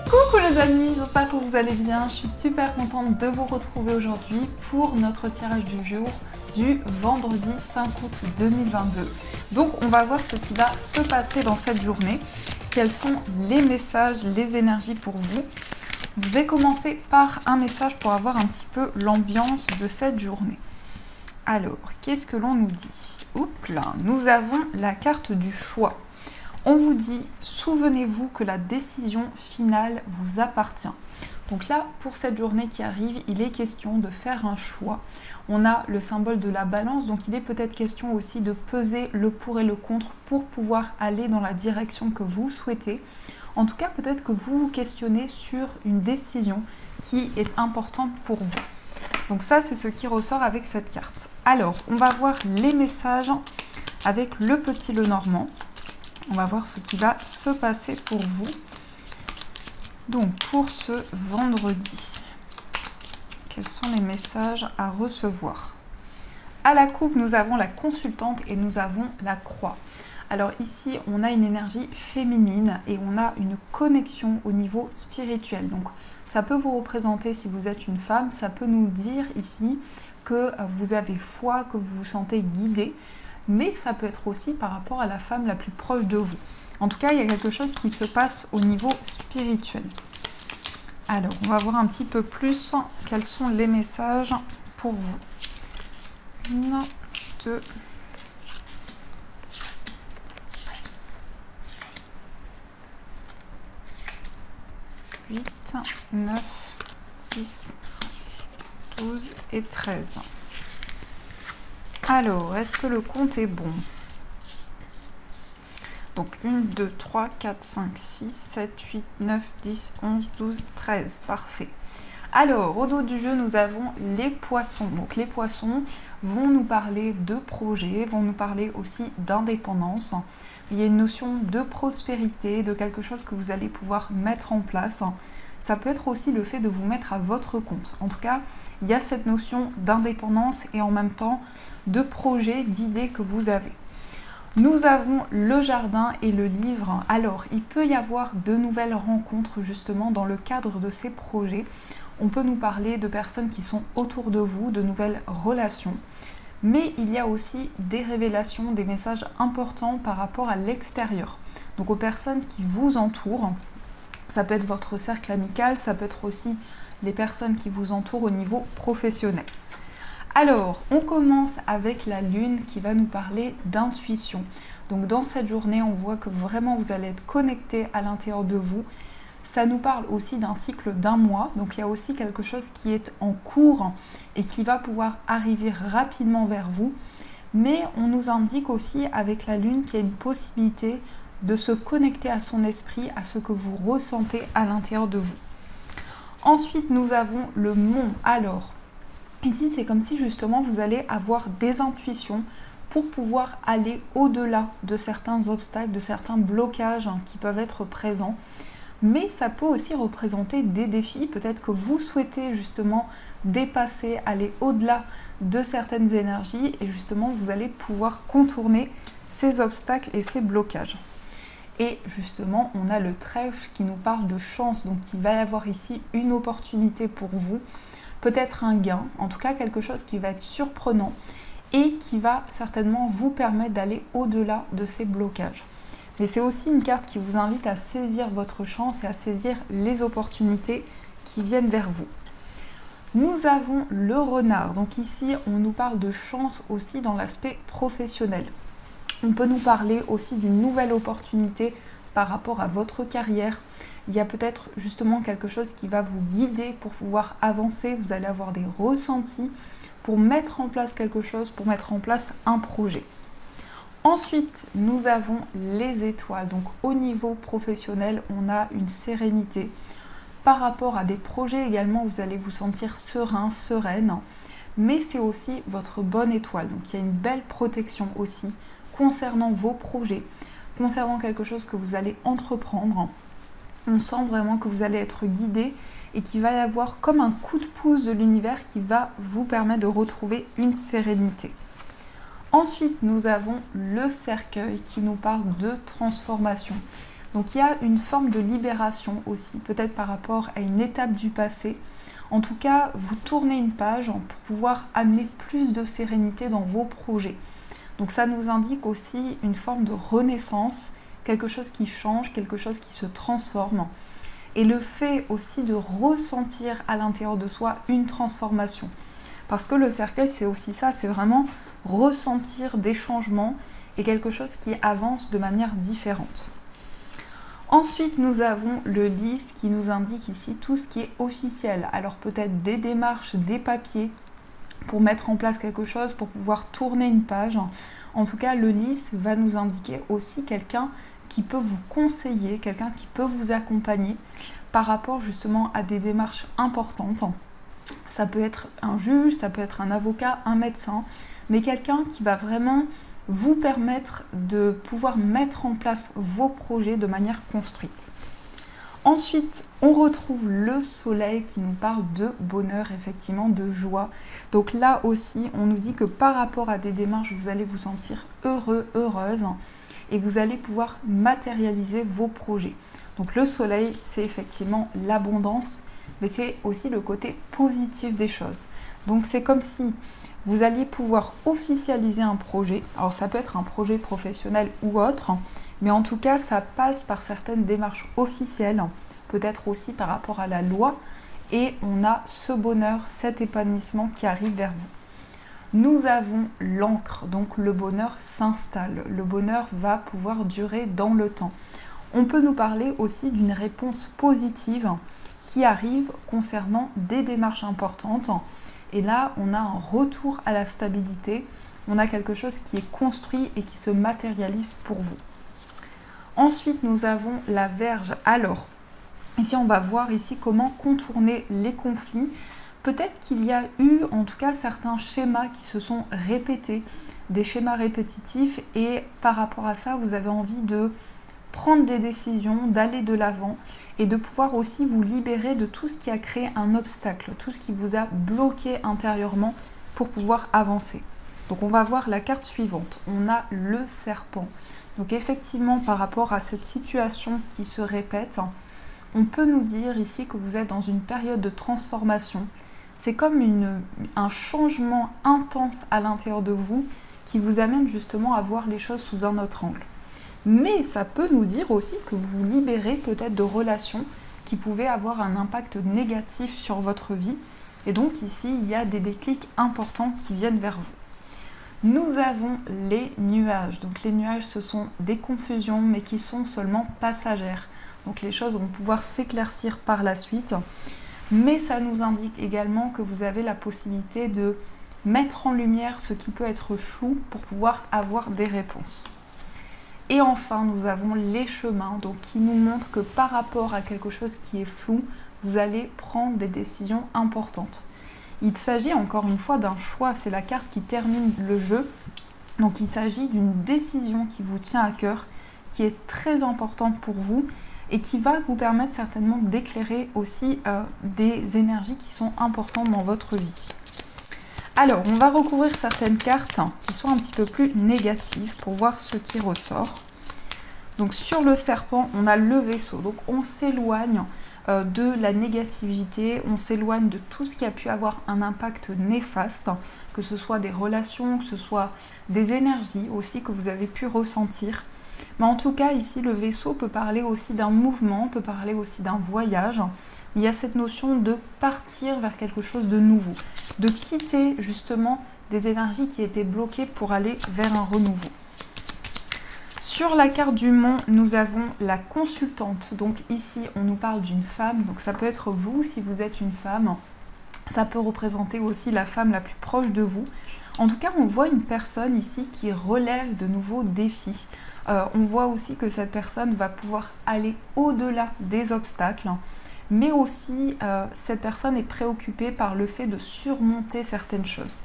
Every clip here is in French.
Coucou les amis, j'espère que vous allez bien. Je suis super contente de vous retrouver aujourd'hui pour notre tirage du jour du vendredi 5 août 2022. Donc on va voir ce qui va se passer dans cette journée, quels sont les messages, les énergies pour vous. Je vais commencer par un message pour avoir un petit peu l'ambiance de cette journée. Alors, qu'est-ce que l'on nous dit? Oups là, nous avons la carte du choix. On vous dit, souvenez-vous que la décision finale vous appartient. Donc là, pour cette journée qui arrive, il est question de faire un choix. On a le symbole de la balance, donc il est peut-être question aussi de peser le pour et le contre pour pouvoir aller dans la direction que vous souhaitez. En tout cas, peut-être que vous vous questionnez sur une décision qui est importante pour vous. Donc ça, c'est ce qui ressort avec cette carte. Alors, on va voir les messages avec le petit Lenormand. On va voir ce qui va se passer pour vous. Donc, pour ce vendredi, quels sont les messages à recevoir? À la coupe, nous avons la consultante et nous avons la croix. Alors ici, on a une énergie féminine et on a une connexion au niveau spirituel. Donc, ça peut vous représenter si vous êtes une femme, ça peut nous dire ici que vous avez foi, que vous vous sentez guidée, mais ça peut être aussi par rapport à la femme la plus proche de vous. En tout cas, il y a quelque chose qui se passe au niveau spirituel. Alors, on va voir un petit peu plus quels sont les messages pour vous. 1, 2, 8, 9, 10, 12 et 13. Alors, est-ce que le compte est bon? Donc 1, 2, 3, 4, 5, 6, 7, 8, 9, 10, 11, 12, 13. Parfait. Alors, au dos du jeu, nous avons les poissons. Donc les poissons vont nous parler de projets, vont nous parler aussi d'indépendance. Il y a une notion de prospérité, de quelque chose que vous allez pouvoir mettre en place. Ça peut être aussi le fait de vous mettre à votre compte. En tout cas, il y a cette notion d'indépendance et en même temps de projet, d'idées que vous avez. Nous avons le jardin et le livre. Alors, il peut y avoir de nouvelles rencontres justement dans le cadre de ces projets. On peut nous parler de personnes qui sont autour de vous, de nouvelles relations. Mais il y a aussi des révélations, des messages importants par rapport à l'extérieur. Donc aux personnes qui vous entourent. Ça peut être votre cercle amical, ça peut être aussi les personnes qui vous entourent au niveau professionnel. Alors, on commence avec la lune qui va nous parler d'intuition. Donc dans cette journée, on voit que vraiment vous allez être connecté à l'intérieur de vous. Ça nous parle aussi d'un cycle d'un mois. Donc il y a aussi quelque chose qui est en cours et qui va pouvoir arriver rapidement vers vous. Mais on nous indique aussi avec la lune qu'il y a une possibilité de se connecter à son esprit, à ce que vous ressentez à l'intérieur de vous. Ensuite, nous avons le mont. Alors, ici, c'est comme si justement vous allez avoir des intuitions pour pouvoir aller au-delà de certains obstacles, de certains blocages qui peuvent être présents. Mais ça peut aussi représenter des défis. Peut-être que vous souhaitez justement dépasser, aller au-delà de certaines énergies et justement vous allez pouvoir contourner ces obstacles et ces blocages. Et justement, on a le trèfle qui nous parle de chance. Donc, il va y avoir ici une opportunité pour vous. Peut-être un gain, en tout cas quelque chose qui va être surprenant et qui va certainement vous permettre d'aller au-delà de ces blocages. Mais c'est aussi une carte qui vous invite à saisir votre chance et à saisir les opportunités qui viennent vers vous. Nous avons le renard. Donc ici, on nous parle de chance aussi dans l'aspect professionnel. On peut nous parler aussi d'une nouvelle opportunité par rapport à votre carrière. Il y a peut-être justement quelque chose qui va vous guider pour pouvoir avancer. Vous allez avoir des ressentis pour mettre en place quelque chose, pour mettre en place un projet. Ensuite, nous avons les étoiles. Donc au niveau professionnel, on a une sérénité. Par rapport à des projets également, vous allez vous sentir serein, sereine. Mais c'est aussi votre bonne étoile. Donc il y a une belle protection aussi concernant vos projets, concernant quelque chose que vous allez entreprendre. On sent vraiment que vous allez être guidé et qu'il va y avoir comme un coup de pouce de l'univers qui va vous permettre de retrouver une sérénité. Ensuite, nous avons le cercueil qui nous parle de transformation. Donc il y a une forme de libération aussi, peut-être par rapport à une étape du passé. En tout cas, vous tournez une page pour pouvoir amener plus de sérénité dans vos projets. Donc ça nous indique aussi une forme de renaissance, quelque chose qui change, quelque chose qui se transforme. Et le fait aussi de ressentir à l'intérieur de soi une transformation. Parce que le cercueil, c'est aussi ça, c'est vraiment ressentir des changements et quelque chose qui avance de manière différente. Ensuite, nous avons le lys qui nous indique ici tout ce qui est officiel. Alors peut-être des démarches, des papiers pour mettre en place quelque chose, pour pouvoir tourner une page. En tout cas, le lys va nous indiquer aussi quelqu'un qui peut vous conseiller, quelqu'un qui peut vous accompagner par rapport justement à des démarches importantes. Ça peut être un juge, ça peut être un avocat, un médecin, mais quelqu'un qui va vraiment vous permettre de pouvoir mettre en place vos projets de manière construite. Ensuite, on retrouve le soleil qui nous parle de bonheur, effectivement, de joie. Donc là aussi, on nous dit que par rapport à des démarches, vous allez vous sentir heureux, heureuse et vous allez pouvoir matérialiser vos projets. Donc le soleil, c'est effectivement l'abondance, mais c'est aussi le côté positif des choses. Donc c'est comme si vous alliez pouvoir officialiser un projet. Alors ça peut être un projet professionnel ou autre, mais en tout cas ça passe par certaines démarches officielles, peut-être aussi par rapport à la loi, et on a ce bonheur, cet épanouissement qui arrive vers vous. Nous avons l'encre, donc le bonheur s'installe, le bonheur va pouvoir durer dans le temps. On peut nous parler aussi d'une réponse positive qui arrive concernant des démarches importantes. Et là, on a un retour à la stabilité, on a quelque chose qui est construit et qui se matérialise pour vous. Ensuite, nous avons la Vierge. Alors, ici, on va voir ici comment contourner les conflits. Peut-être qu'il y a eu, en tout cas, certains schémas qui se sont répétés, des schémas répétitifs, et par rapport à ça, vous avez envie de prendre des décisions, d'aller de l'avant et de pouvoir aussi vous libérer de tout ce qui a créé un obstacle, tout ce qui vous a bloqué intérieurement pour pouvoir avancer. Donc on va voir la carte suivante, on a le serpent. Donc effectivement par rapport à cette situation qui se répète, on peut nous dire ici que vous êtes dans une période de transformation. C'est comme un changement intense à l'intérieur de vous qui vous amène justement à voir les choses sous un autre angle. Mais ça peut nous dire aussi que vous vous libérez peut-être de relations qui pouvaient avoir un impact négatif sur votre vie. Et donc ici, il y a des déclics importants qui viennent vers vous. Nous avons les nuages. Donc les nuages, ce sont des confusions, mais qui sont seulement passagères. Donc les choses vont pouvoir s'éclaircir par la suite. Mais ça nous indique également que vous avez la possibilité de mettre en lumière ce qui peut être flou pour pouvoir avoir des réponses. Et enfin, nous avons les chemins, donc qui nous montrent que par rapport à quelque chose qui est flou, vous allez prendre des décisions importantes. Il s'agit encore une fois d'un choix, c'est la carte qui termine le jeu. Donc il s'agit d'une décision qui vous tient à cœur, qui est très importante pour vous et qui va vous permettre certainement d'éclairer aussi des énergies qui sont importantes dans votre vie. Alors, on va recouvrir certaines cartes qui sont un petit peu plus négatives pour voir ce qui ressort. Donc sur le serpent, on a le vaisseau. Donc on s'éloigne de la négativité, on s'éloigne de tout ce qui a pu avoir un impact néfaste, que ce soit des relations, que ce soit des énergies aussi que vous avez pu ressentir. Mais en tout cas, ici, le vaisseau peut parler aussi d'un mouvement, peut parler aussi d'un voyage. Il y a cette notion de partir vers quelque chose de nouveau, de quitter justement des énergies qui étaient bloquées pour aller vers un renouveau. Sur la carte du mont, nous avons la consultante. Donc ici, on nous parle d'une femme. Donc ça peut être vous si vous êtes une femme. Ça peut représenter aussi la femme la plus proche de vous. En tout cas, on voit une personne ici qui relève de nouveaux défis. On voit aussi que cette personne va pouvoir aller au-delà des obstacles. Mais aussi, cette personne est préoccupée par le fait de surmonter certaines choses.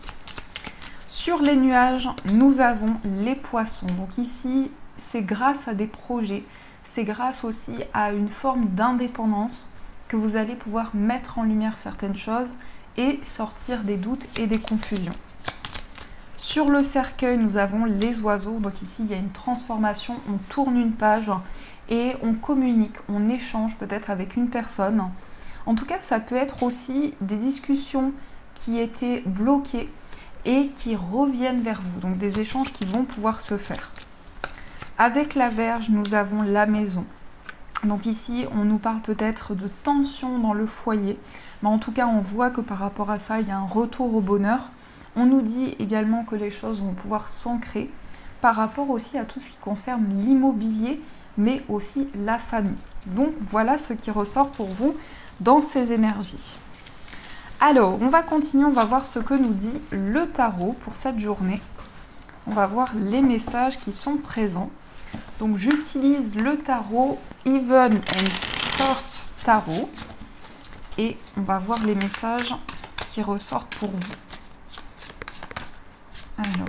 Sur les nuages, nous avons les poissons. Donc ici, c'est grâce à des projets, c'est grâce aussi à une forme d'indépendance que vous allez pouvoir mettre en lumière certaines choses et sortir des doutes et des confusions. Sur le cercueil, nous avons les oiseaux. Donc ici, il y a une transformation, on tourne une page et on communique, on échange peut-être avec une personne. En tout cas, ça peut être aussi des discussions qui étaient bloquées et qui reviennent vers vous, donc des échanges qui vont pouvoir se faire. Avec la Vierge, nous avons la maison. Donc ici, on nous parle peut-être de tension dans le foyer, mais en tout cas, on voit que par rapport à ça, il y a un retour au bonheur. On nous dit également que les choses vont pouvoir s'ancrer par rapport aussi à tout ce qui concerne l'immobilier, mais aussi la famille. Donc voilà ce qui ressort pour vous dans ces énergies. Alors, on va continuer, on va voir ce que nous dit le tarot pour cette journée. On va voir les messages qui sont présents. Donc j'utilise le tarot Even and Court Tarot et on va voir les messages qui ressortent pour vous. Alors,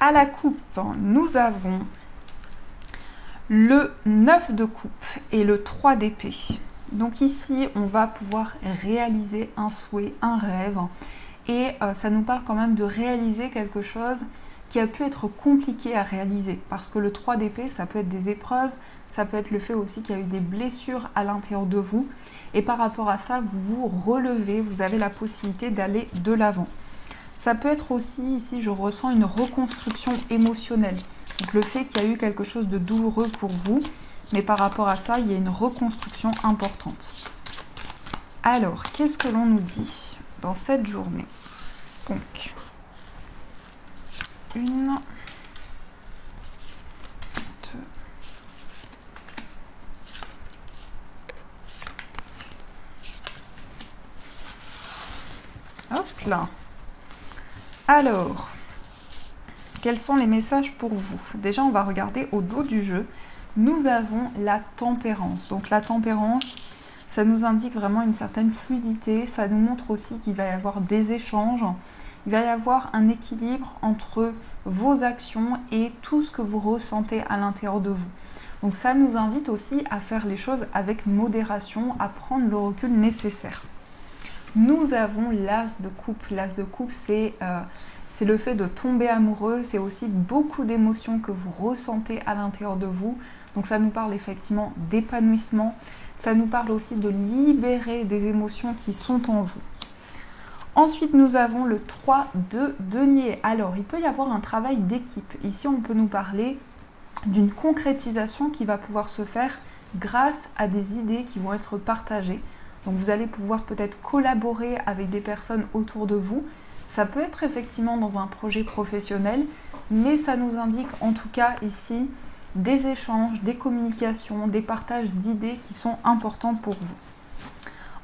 à la coupe, nous avons le 9 de coupe et le 3 d'épée. Donc ici, on va pouvoir réaliser un souhait, un rêve. Et ça nous parle quand même de réaliser quelque chose qui a pu être compliqué à réaliser. Parce que le 3 d'épée, ça peut être des épreuves, ça peut être le fait aussi qu'il y a eu des blessures à l'intérieur de vous. Et par rapport à ça, vous vous relevez, vous avez la possibilité d'aller de l'avant. Ça peut être aussi, ici, je ressens une reconstruction émotionnelle. Donc le fait qu'il y a eu quelque chose de douloureux pour vous, mais par rapport à ça, il y a une reconstruction importante. Alors, qu'est-ce que l'on nous dit dans cette journée? Donc, une, deux, hop là. Alors, quels sont les messages pour vous? Déjà, on va regarder au dos du jeu. Nous avons la tempérance. Donc la tempérance, ça nous indique vraiment une certaine fluidité. Ça nous montre aussi qu'il va y avoir des échanges. Il va y avoir un équilibre entre vos actions et tout ce que vous ressentez à l'intérieur de vous. Donc ça nous invite aussi à faire les choses avec modération, à prendre le recul nécessaire. Nous avons l'as de coupe. L'as de coupe, c'est le fait de tomber amoureux. C'est aussi beaucoup d'émotions que vous ressentez à l'intérieur de vous. Donc ça nous parle effectivement d'épanouissement. Ça nous parle aussi de libérer des émotions qui sont en vous. Ensuite, nous avons le 3 de denier. Alors, il peut y avoir un travail d'équipe. Ici, on peut nous parler d'une concrétisation qui va pouvoir se faire grâce à des idées qui vont être partagées. Donc, vous allez pouvoir peut-être collaborer avec des personnes autour de vous. Ça peut être effectivement dans un projet professionnel, mais ça nous indique en tout cas ici des échanges, des communications, des partages d'idées qui sont importants pour vous.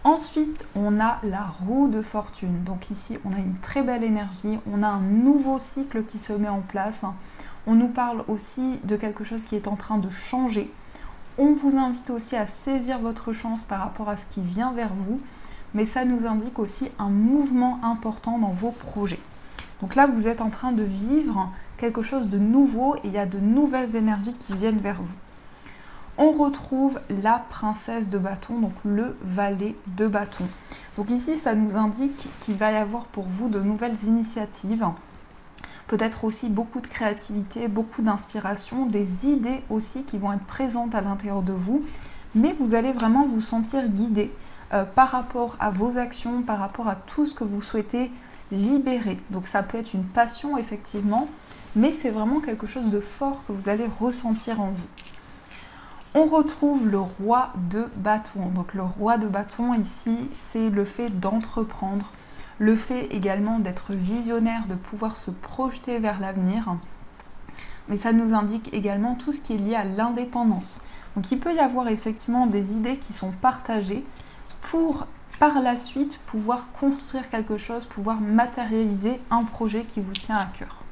Ensuite, on a la roue de fortune. Donc ici, on a une très belle énergie, on a un nouveau cycle qui se met en place. On nous parle aussi de quelque chose qui est en train de changer. On vous invite aussi à saisir votre chance par rapport à ce qui vient vers vous, mais ça nous indique aussi un mouvement important dans vos projets. Donc là, vous êtes en train de vivre quelque chose de nouveau et il y a de nouvelles énergies qui viennent vers vous. On retrouve la princesse de bâton, donc le valet de bâton. Donc ici, ça nous indique qu'il va y avoir pour vous de nouvelles initiatives, peut-être aussi beaucoup de créativité, beaucoup d'inspiration, des idées aussi qui vont être présentes à l'intérieur de vous, mais vous allez vraiment vous sentir guidé par rapport à vos actions, par rapport à tout ce que vous souhaitez libérer. Donc ça peut être une passion effectivement, mais c'est vraiment quelque chose de fort que vous allez ressentir en vous. On retrouve le roi de bâton. Donc le roi de bâton ici, c'est le fait d'entreprendre, le fait également d'être visionnaire, de pouvoir se projeter vers l'avenir. Mais ça nous indique également tout ce qui est lié à l'indépendance. Donc il peut y avoir effectivement des idées qui sont partagées pour par la suite pouvoir construire quelque chose, pouvoir matérialiser un projet qui vous tient à cœur.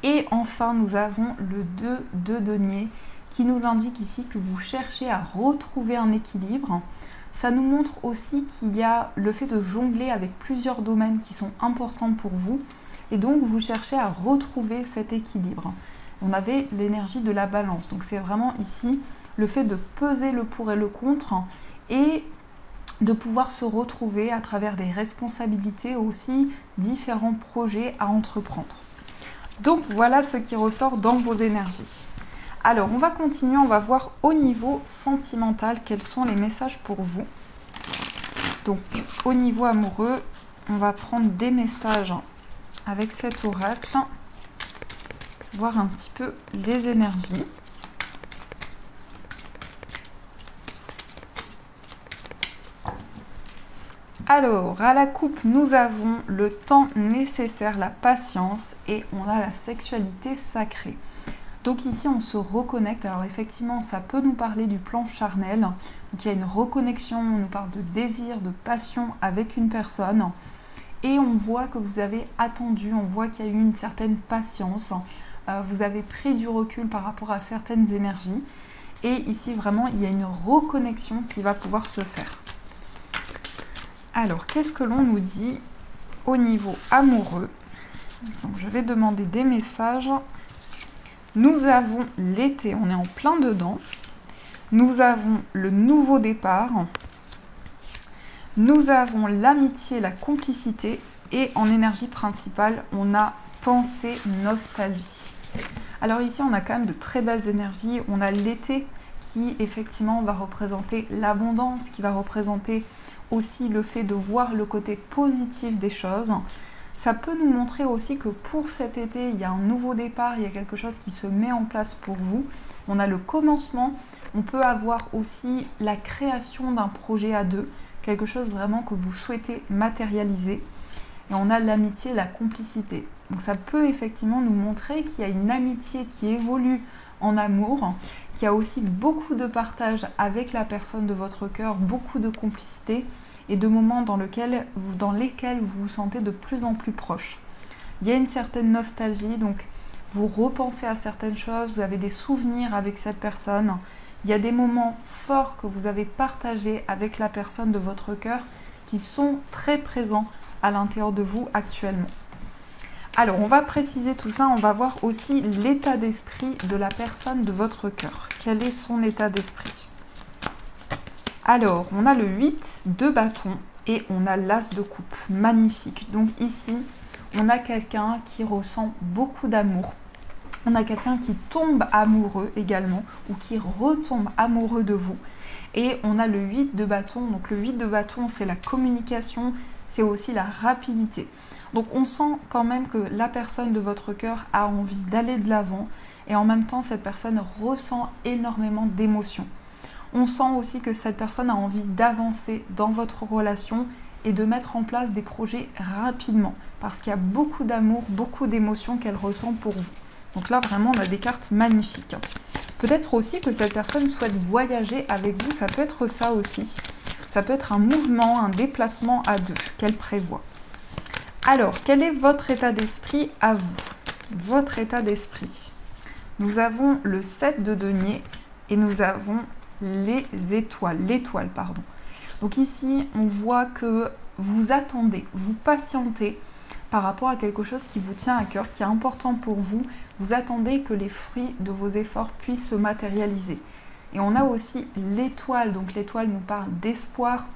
Et enfin, nous avons le 2 de denier qui nous indique ici que vous cherchez à retrouver un équilibre. Ça nous montre aussi qu'il y a le fait de jongler avec plusieurs domaines qui sont importants pour vous et donc vous cherchez à retrouver cet équilibre. On avait l'énergie de la balance, donc c'est vraiment ici le fait de peser le pour et le contre et de pouvoir se retrouver à travers des responsabilités, aussi différents projets à entreprendre. Donc voilà ce qui ressort dans vos énergies. Alors on va continuer, on va voir au niveau sentimental quels sont les messages pour vous. Donc au niveau amoureux, on va prendre des messages avec cet oracle, voir un petit peu les énergies. Alors, à la coupe, nous avons le temps nécessaire, la patience et on a la sexualité sacrée. Donc ici, on se reconnecte. Alors effectivement, ça peut nous parler du plan charnel. Donc il y a une reconnexion, on nous parle de désir, de passion avec une personne. Et on voit que vous avez attendu, on voit qu'il y a eu une certaine patience. Vous avez pris du recul par rapport à certaines énergies. Et ici, vraiment, il y a une reconnexion qui va pouvoir se faire. Alors, qu'est-ce que l'on nous dit au niveau amoureux? Donc, je vais demander des messages. Nous avons l'été, on est en plein dedans. Nous avons le nouveau départ. Nous avons l'amitié, la complicité. Et en énergie principale, on a pensée, nostalgie. Alors ici, on a quand même de très belles énergies. On a l'été qui, effectivement, va représenter l'abondance, qui va représenter aussi le fait de voir le côté positif des choses. Ça peut nous montrer aussi que pour cet été, il y a un nouveau départ, il y a quelque chose qui se met en place pour vous. On a le commencement, on peut avoir aussi la création d'un projet à deux, quelque chose vraiment que vous souhaitez matérialiser. Et on a l'amitié et la complicité. Donc ça peut effectivement nous montrer qu'il y a une amitié qui évolue en amour, qu'il y a aussi beaucoup de partage avec la personne de votre cœur, beaucoup de complicité et de moments dans lesquels vous vous sentez de plus en plus proche. Il y a une certaine nostalgie, donc vous repensez à certaines choses, vous avez des souvenirs avec cette personne. Il y a des moments forts que vous avez partagés avec la personne de votre cœur qui sont très présents à l'intérieur de vous actuellement. Alors, on va préciser tout ça, on va voir aussi l'état d'esprit de la personne de votre cœur. Quel est son état d'esprit? Alors, on a le 8 de bâton et on a l'as de coupe. Magnifique. Donc ici, on a quelqu'un qui ressent beaucoup d'amour. On a quelqu'un qui tombe amoureux également ou qui retombe amoureux de vous. Et on a le 8 de bâton. Donc le 8 de bâton, c'est la communication, c'est aussi la rapidité. Donc on sent quand même que la personne de votre cœur a envie d'aller de l'avant et en même temps cette personne ressent énormément d'émotions. On sent aussi que cette personne a envie d'avancer dans votre relation et de mettre en place des projets rapidement parce qu'il y a beaucoup d'amour, beaucoup d'émotions qu'elle ressent pour vous. Donc là vraiment on a des cartes magnifiques. Peut-être aussi que cette personne souhaite voyager avec vous, ça peut être ça aussi. Ça peut être un mouvement, un déplacement à deux qu'elle prévoit. Alors, quel est votre état d'esprit à vous? Votre état d'esprit. Nous avons le 7 de denier et nous avons l'étoile, pardon. Donc ici, on voit que vous attendez, vous patientez par rapport à quelque chose qui vous tient à cœur, qui est important pour vous. Vous attendez que les fruits de vos efforts puissent se matérialiser. Et on a aussi l'étoile. Donc l'étoile nous parle d'espoir,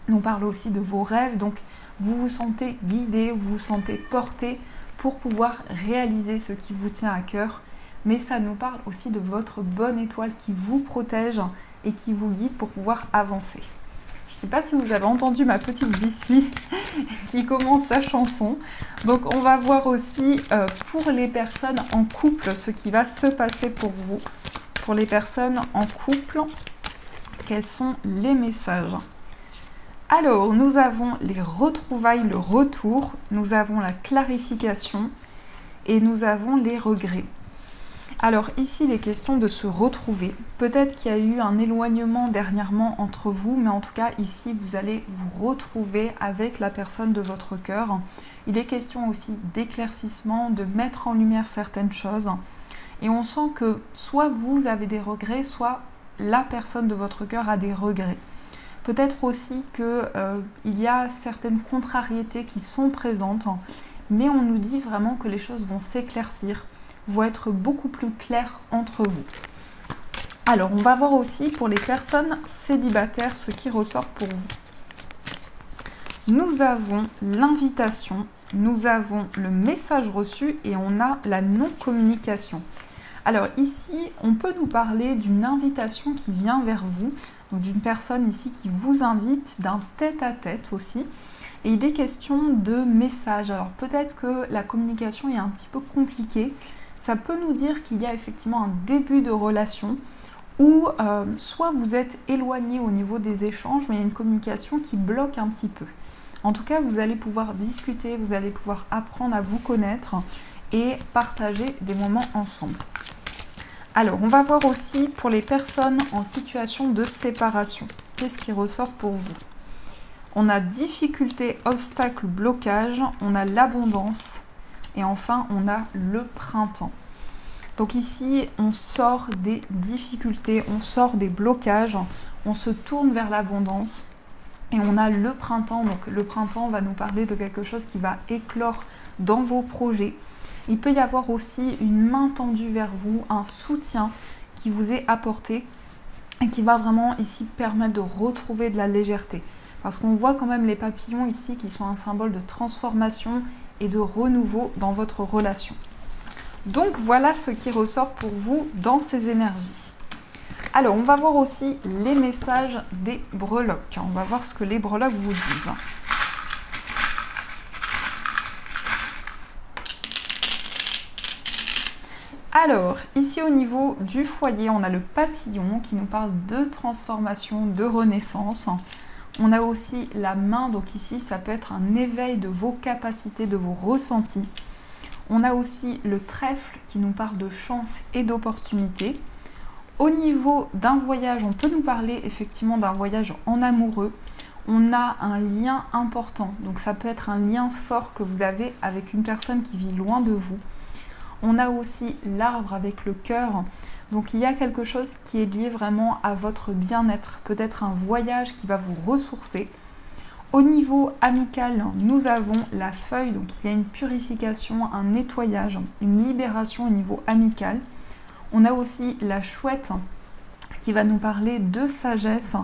nous parle aussi de vos rêves. Donc vous vous sentez guidé, vous vous sentez porté pour pouvoir réaliser ce qui vous tient à cœur. Mais ça nous parle aussi de votre bonne étoile qui vous protège et qui vous guide pour pouvoir avancer. Je ne sais pas si vous avez entendu ma petite Bissy qui commence sa chanson. Donc on va voir aussi pour les personnes en couple ce qui va se passer pour vous. Pour les personnes en couple, quels sont les messages? Alors, nous avons les retrouvailles, le retour, nous avons la clarification et nous avons les regrets. Alors ici, il est question de se retrouver. Peut-être qu'il y a eu un éloignement dernièrement entre vous, mais en tout cas, ici, vous allez vous retrouver avec la personne de votre cœur. Il est question aussi d'éclaircissement, de mettre en lumière certaines choses. Et on sent que soit vous avez des regrets, soit la personne de votre cœur a des regrets. Peut-être aussi qu'il y a certaines contrariétés qui sont présentes, mais on nous dit vraiment que les choses vont s'éclaircir, vont être beaucoup plus claires entre vous. Alors, on va voir aussi pour les personnes célibataires ce qui ressort pour vous. Nous avons l'invitation, nous avons le message reçu et on a la non-communication. Alors ici, on peut nous parler d'une invitation qui vient vers vous, donc d'une personne ici qui vous invite, d'un tête-à-tête aussi. Et il est question de message. Alors peut-être que la communication est un petit peu compliquée. Ça peut nous dire qu'il y a effectivement un début de relation ou soit vous êtes éloigné au niveau des échanges, mais il y a une communication qui bloque un petit peu. En tout cas, vous allez pouvoir discuter, vous allez pouvoir apprendre à vous connaître et partager des moments ensemble. Alors, on va voir aussi pour les personnes en situation de séparation. Qu'est-ce qui ressort pour vous? On a difficulté, obstacle, blocage, on a l'abondance et enfin on a le printemps. Donc ici, on sort des difficultés, on sort des blocages, on se tourne vers l'abondance et on a le printemps. Donc le printemps va nous parler de quelque chose qui va éclore dans vos projets. Il peut y avoir aussi une main tendue vers vous, un soutien qui vous est apporté et qui va vraiment ici permettre de retrouver de la légèreté. Parce qu'on voit quand même les papillons ici qui sont un symbole de transformation et de renouveau dans votre relation. Donc voilà ce qui ressort pour vous dans ces énergies. Alors on va voir aussi les messages des breloques. On va voir ce que les breloques vous disent. Alors, ici au niveau du foyer, on a le papillon qui nous parle de transformation, de renaissance. On a aussi la main, donc ici ça peut être un éveil de vos capacités, de vos ressentis. On a aussi le trèfle qui nous parle de chance et d'opportunité. Au niveau d'un voyage, on peut nous parler effectivement d'un voyage en amoureux. On a un lien important, donc ça peut être un lien fort que vous avez avec une personne qui vit loin de vous. On a aussi l'arbre avec le cœur. Donc il y a quelque chose qui est lié vraiment à votre bien-être, peut-être un voyage qui va vous ressourcer. Au niveau amical, nous avons la feuille, donc il y a une purification, un nettoyage, une libération au niveau amical. On a aussi la chouette qui va nous parler de sagesse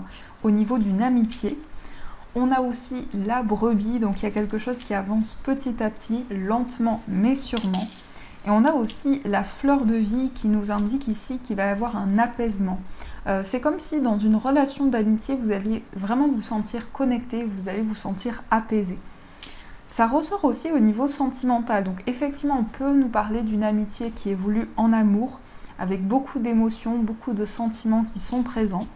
au niveau d'une amitié. On a aussi la brebis, donc il y a quelque chose qui avance petit à petit, lentement mais sûrement. Et on a aussi la fleur de vie qui nous indique ici qu'il va y avoir un apaisement. C'est comme si dans une relation d'amitié, vous allez vraiment vous sentir connecté, vous allez vous sentir apaisé. Ça ressort aussi au niveau sentimental. Donc effectivement, on peut nous parler d'une amitié qui évolue en amour, avec beaucoup d'émotions, beaucoup de sentiments qui sont présents.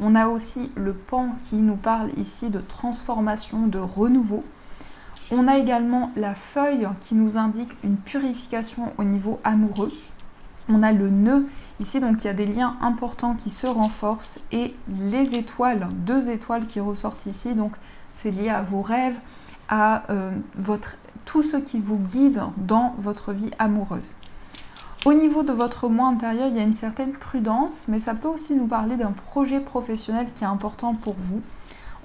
On a aussi le pan qui nous parle ici de transformation, de renouveau. On a également la feuille qui nous indique une purification au niveau amoureux. On a le nœud ici, donc il y a des liens importants qui se renforcent. Et les étoiles, 2 étoiles qui ressortent ici, donc c'est lié à vos rêves, à tout ce qui vous guide dans votre vie amoureuse. Au niveau de votre moi intérieur, il y a une certaine prudence, mais ça peut aussi nous parler d'un projet professionnel qui est important pour vous.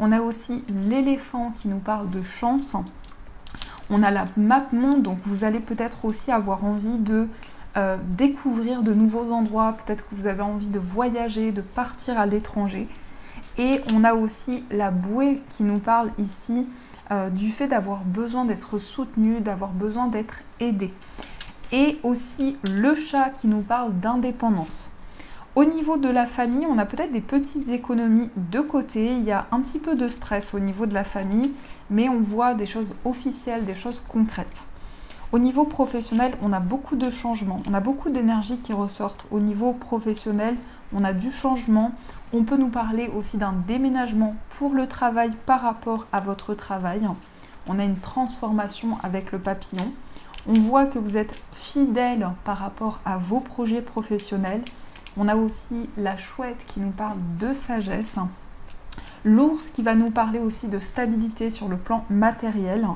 On a aussi l'éléphant qui nous parle de chance. On a la map monde, donc vous allez peut-être aussi avoir envie de découvrir de nouveaux endroits, peut-être que vous avez envie de voyager, de partir à l'étranger. Et on a aussi la bouée qui nous parle ici du fait d'avoir besoin d'être soutenu, d'avoir besoin d'être aidé. Et aussi le chat qui nous parle d'indépendance. Au niveau de la famille, on a peut-être des petites économies de côté. Il y a un petit peu de stress au niveau de la famille, mais on voit des choses officielles, des choses concrètes. Au niveau professionnel, on a beaucoup de changements. On a beaucoup d'énergie qui ressortent. Au niveau professionnel, on a du changement. On peut nous parler aussi d'un déménagement pour le travail par rapport à votre travail. On a une transformation avec le papillon. On voit que vous êtes fidèle par rapport à vos projets professionnels. On a aussi la chouette qui nous parle de sagesse. L'ours qui va nous parler aussi de stabilité sur le plan matériel.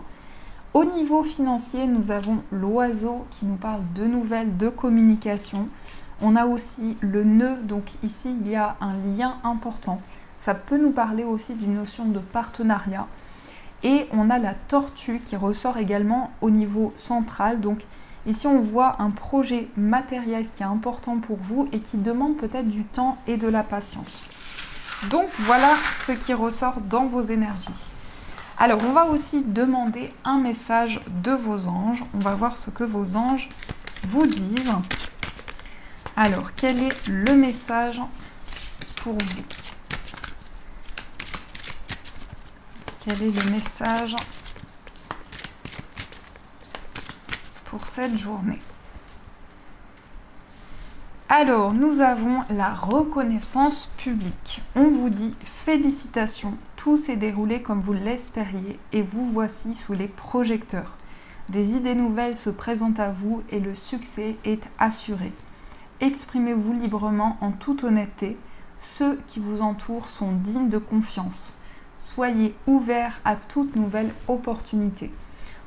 Au niveau financier, nous avons l'oiseau qui nous parle de nouvelles, de communication. On a aussi le nœud, donc ici il y a un lien important. Ça peut nous parler aussi d'une notion de partenariat. Et on a la tortue qui ressort également au niveau central. Donc ici on voit un projet matériel qui est important pour vous et qui demande peut-être du temps et de la patience. Donc voilà ce qui ressort dans vos énergies. Alors, on va aussi demander un message de vos anges. On va voir ce que vos anges vous disent. Alors, quel est le message pour vous? Quel est le message pour cette journée? Alors, nous avons la reconnaissance publique. On vous dit félicitations, tout s'est déroulé comme vous l'espériez et vous voici sous les projecteurs. Des idées nouvelles se présentent à vous et le succès est assuré. Exprimez-vous librement en toute honnêteté. Ceux qui vous entourent sont dignes de confiance. Soyez ouverts à toute nouvelle opportunité.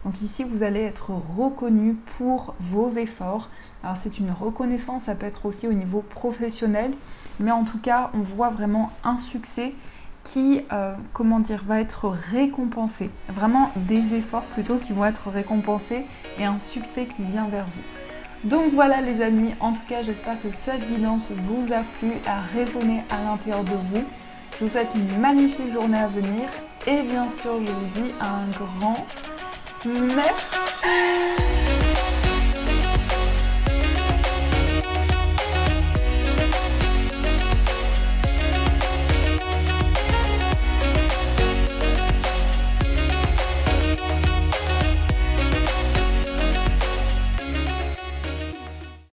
Donc ici, vous allez être reconnu pour vos efforts. Alors c'est une reconnaissance, ça peut être aussi au niveau professionnel, mais en tout cas, on voit vraiment un succès qui, va être récompensé. Vraiment des efforts plutôt qui vont être récompensés et un succès qui vient vers vous. Donc voilà les amis, en tout cas, j'espère que cette guidance vous a plu, a résonné à l'intérieur de vous. Je vous souhaite une magnifique journée à venir et bien sûr, je vous dis un grand merci.